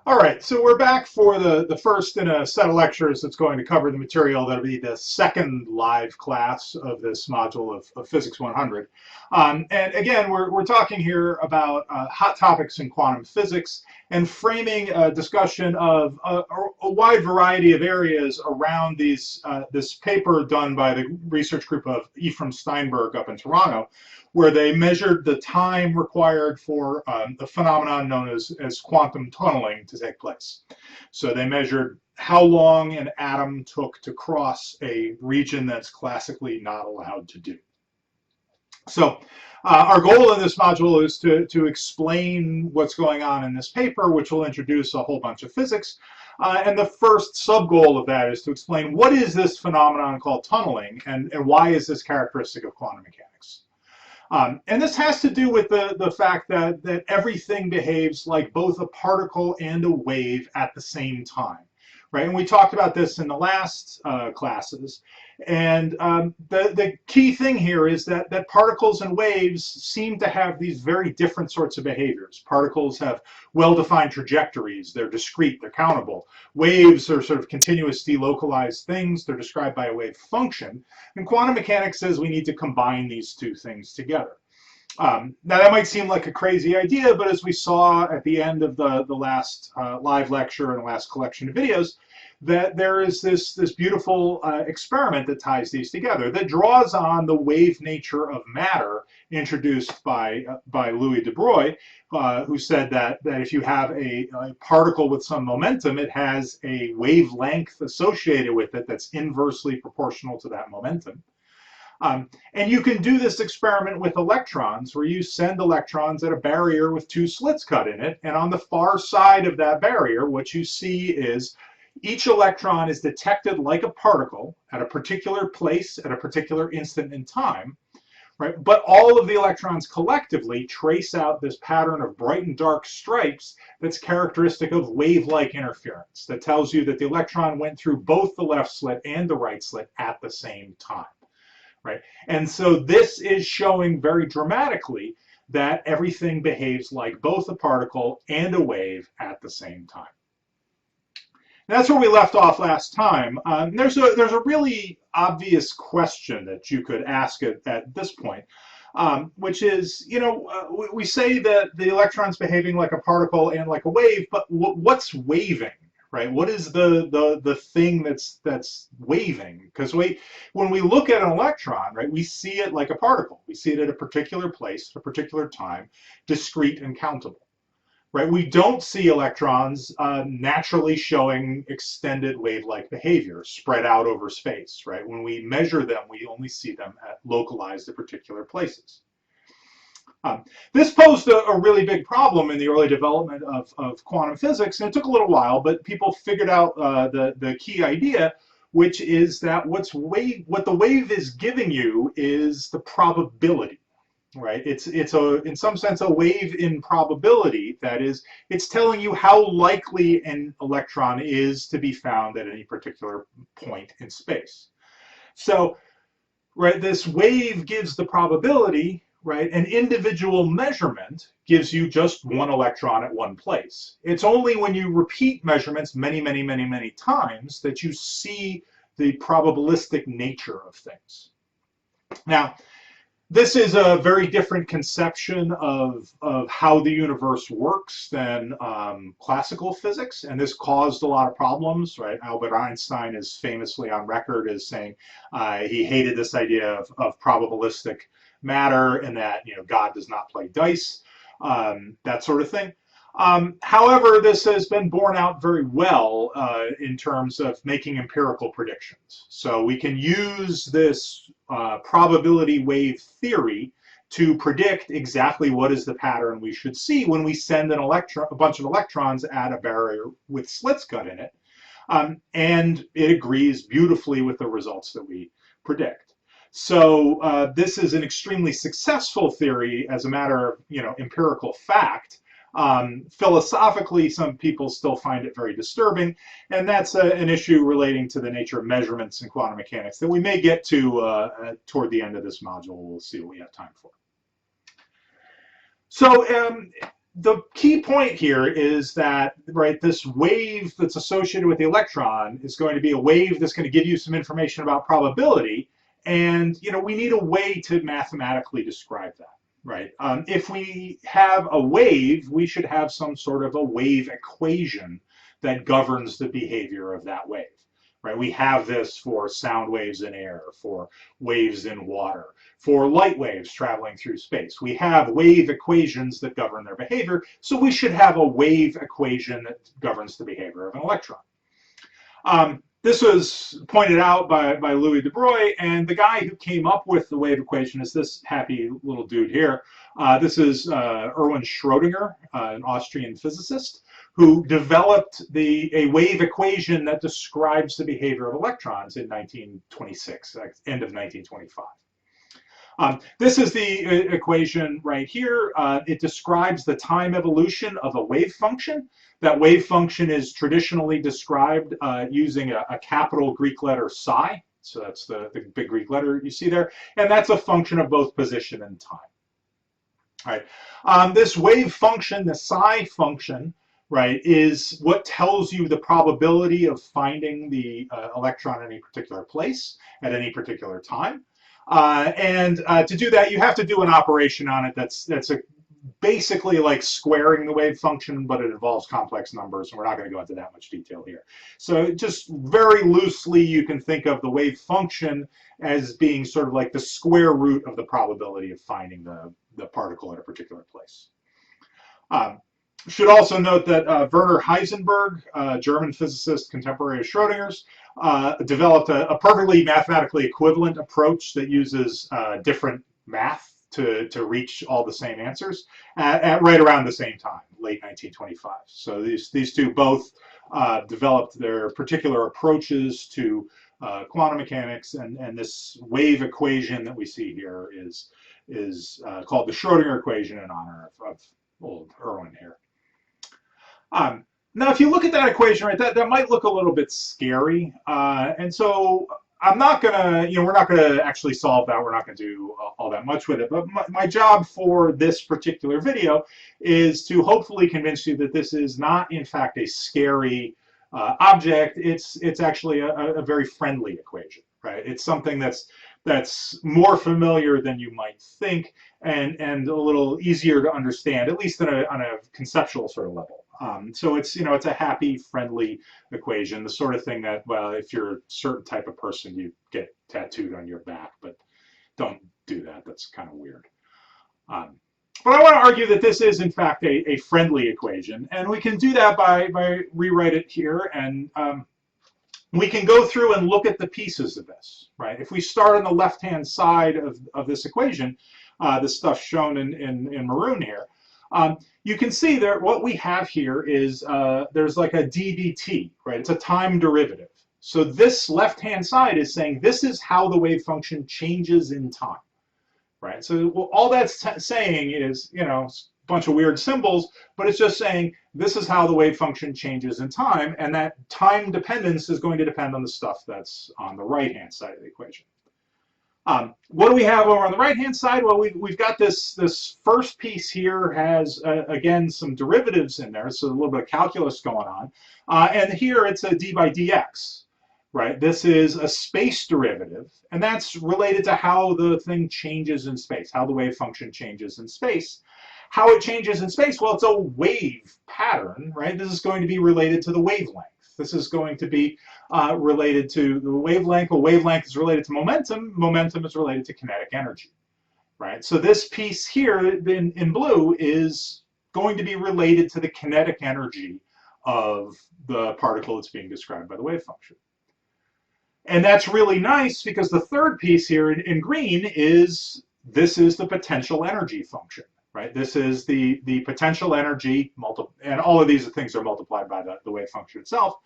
All right, so we're back for the first in a set of lectures that's going to cover the material that'll be the second live class of this module of Physics 100. And again, we're talking here about hot topics in quantum physics and framing a discussion of a wide variety of areas around this paper done by the research group of Ephraim Steinberg up in Toronto, where they measured the time required for the phenomenon known as quantum tunneling to take place. So they measured how long an atom took to cross a region that's classically not allowed to do. So our goal in this module is to explain what's going on in this paper, which will introduce a whole bunch of physics. And the first sub-goal of that is to explain what is this phenomenon called tunneling and why is this characteristic of quantum mechanics. And this has to do with the fact that everything behaves like both a particle and a wave at the same time, right? And we talked about this in the last classes. And the key thing here is that particles and waves seem to have these very different sorts of behaviors. Particles have well-defined trajectories. They're discrete. They're countable. Waves are sort of continuous delocalized things. They're described by a wave function. And quantum mechanics says we need to combine these two things together. Now that might seem like a crazy idea, but as we saw at the end of the last live lecture and the last collection of videos, that there is this beautiful experiment that ties these together that draws on the wave nature of matter introduced by Louis de Broglie, who said that if you have a particle with some momentum, it has a wavelength associated with it that's inversely proportional to that momentum. And you can do this experiment with electrons, where you send electrons at a barrier with two slits cut in it, and on the far side of that barrier, what you see is each electron is detected like a particle at a particular place at a particular instant in time, right? But all of the electrons collectively trace out this pattern of bright and dark stripes that's characteristic of wave-like interference that tells you that the electron went through both the left slit and the right slit at the same time. Right? And so this is showing very dramatically that everything behaves like both a particle and a wave at the same time. That's where we left off last time. There's a really obvious question that you could ask at this point, which is, we say that the electron's behaving like a particle and like a wave, but what's waving? Right? What is the thing that's waving? Because when we look at an electron, right, we see it like a particle. We see it at a particular place, at a particular time, discrete and countable. Right? We don't see electrons naturally showing extended wave-like behavior spread out over space. Right? When we measure them, we only see them localized at particular places. This posed a really big problem in the early development of quantum physics, and it took a little while, but people figured out the key idea, which is that what the wave is giving you is the probability, right? It's in some sense a wave in probability. That is, it's telling you how likely an electron is to be found at any particular point in space. So, right, this wave gives the probability. Right? An individual measurement gives you just one electron at one place. It's only when you repeat measurements many, many, many, many times that you see the probabilistic nature of things. Now, this is a very different conception of how the universe works than classical physics, and this caused a lot of problems, right? Albert Einstein is famously on record as saying he hated this idea of probabilistic matter and that God does not play dice, that sort of thing. However, this has been borne out very well in terms of making empirical predictions. So we can use this probability wave theory to predict exactly what is the pattern we should see when we send a bunch of electrons at a barrier with slits cut in it. And it agrees beautifully with the results that we predict. So this is an extremely successful theory as a matter of empirical fact. Philosophically, some people still find it very disturbing, and that's an issue relating to the nature of measurements in quantum mechanics that we may get to toward the end of this module. We'll see what we have time for. So the key point here is that, right, this wave that's associated with the electron is going to be a wave that's going to give you some information about probability, and we need a way to mathematically describe that, right? If we have a wave, we should have some sort of a wave equation that governs the behavior of that wave. Right, we have this for sound waves in air, for waves in water, for light waves traveling through space. We have wave equations that govern their behavior, so we should have a wave equation that governs the behavior of an electron. This was pointed out by Louis de Broglie, and the guy who came up with the wave equation is this happy little dude here. This is Erwin Schrodinger, an Austrian physicist, who developed a wave equation that describes the behavior of electrons in 1926, end of 1925. This is the equation right here. It describes the time evolution of a wave function. That wave function is traditionally described using a capital Greek letter psi. So that's the big Greek letter you see there. And that's a function of both position and time. All right. This wave function, the psi function, right, is what tells you the probability of finding the electron in any particular place at any particular time. To do that, you have to do an operation on it that's basically like squaring the wave function, but it involves complex numbers, and we're not going to go into that much detail here. So just very loosely, you can think of the wave function as being sort of like the square root of the probability of finding the particle at a particular place. Should also note that Werner Heisenberg, German physicist contemporary of Schrodinger's, developed a perfectly mathematically equivalent approach that uses different math to reach all the same answers at right around the same time, late 1925. So these two both developed their particular approaches to quantum mechanics, and this wave equation that we see here is called the Schrodinger equation in honor of old Erwin here. Now, if you look at that equation, right, that might look a little bit scary, and so I'm not gonna, we're not gonna actually solve that. We're not gonna do all that much with it. But my job for this particular video is to hopefully convince you that this is not, in fact, a scary object. It's actually a very friendly equation, right? It's something that's more familiar than you might think, and a little easier to understand, at least on a conceptual sort of level. So it's a happy, friendly equation, the sort of thing that, well, if you're a certain type of person, you get tattooed on your back, but don't do that. That's kind of weird. But I want to argue that this is, in fact, a friendly equation, and we can do that by rewrite it here, and we can go through and look at the pieces of this, right? If we start on the left-hand side of this equation, the stuff shown in maroon here, you can see that what we have here is there's like a ddt, right? It's a time derivative. So this left-hand side is saying this is how the wave function changes in time, right? So all that's saying is, a bunch of weird symbols, but it's just saying this is how the wave function changes in time, and that time dependence is going to depend on the stuff that's on the right-hand side of the equation. What do we have over on the right-hand side? Well, we've got this first piece here has, again, some derivatives in there, so a little bit of calculus going on. And here it's a d by dx, right? This is a space derivative, and that's related to how the thing changes in space, how the wave function changes in space. How it changes in space? Well, it's a wave pattern, right? This is going to be related to the wavelength. This is going to be related to the wavelength. Well, wavelength is related to momentum. Momentum is related to kinetic energy, right? So this piece here in blue is going to be related to the kinetic energy of the particle that's being described by the wave function. And that's really nice because the third piece here in green is the potential energy function, right? This is the potential energy, and all of these things are multiplied by the wave function itself.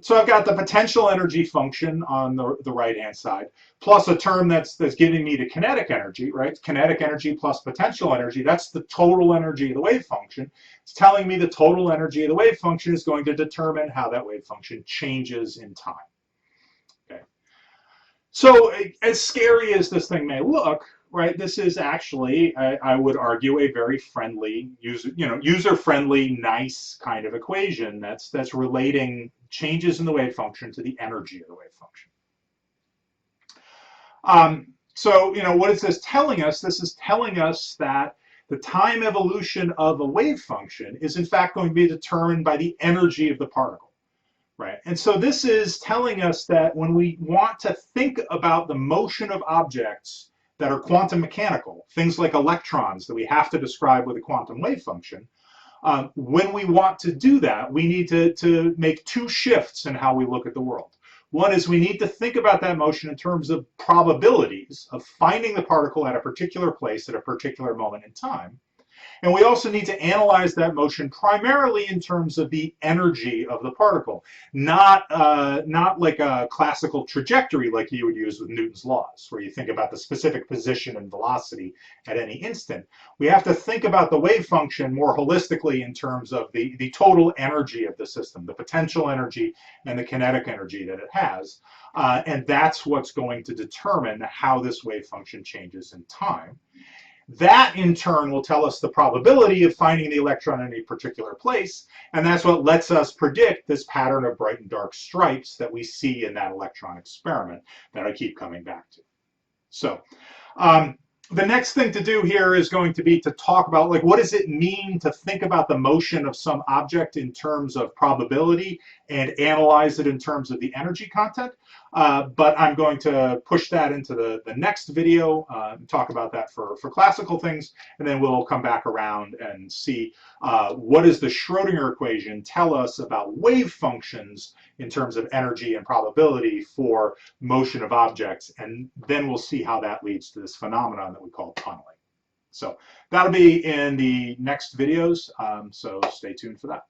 So I've got the potential energy function on the right-hand side, plus a term that's giving me the kinetic energy, right? Kinetic energy plus potential energy, that's the total energy of the wave function. It's telling me the total energy of the wave function is going to determine how that wave function changes in time. Okay. So as scary as this thing may look, right? This is actually, I would argue, a very friendly, user-friendly, nice kind of equation that's relating changes in the wave function to the energy of the wave function. So, what is this telling us? This is telling us that the time evolution of a wave function is in fact going to be determined by the energy of the particle, right? And so this is telling us that when we want to think about the motion of objects that are quantum mechanical, things like electrons that we have to describe with a quantum wave function, when we want to do that, we need to make two shifts in how we look at the world. One is we need to think about that motion in terms of probabilities of finding the particle at a particular place at a particular moment in time. And we also need to analyze that motion primarily in terms of the energy of the particle, not like a classical trajectory like you would use with Newton's laws, where you think about the specific position and velocity at any instant. We have to think about the wave function more holistically in terms of the total energy of the system, the potential energy and the kinetic energy that it has. And that's what's going to determine how this wave function changes in time. That, in turn, will tell us the probability of finding the electron in a particular place, and that's what lets us predict this pattern of bright and dark stripes that we see in that electron experiment that I keep coming back to. So the next thing to do here is going to be to talk about, like, what does it mean to think about the motion of some object in terms of probability and analyze it in terms of the energy content. But I'm going to push that into the next video, talk about that for classical things, and then we'll come back around and see what does the Schrodinger equation tell us about wave functions in terms of energy and probability for motion of objects, and then we'll see how that leads to this phenomenon that we call tunneling. So that'll be in the next videos, so stay tuned for that.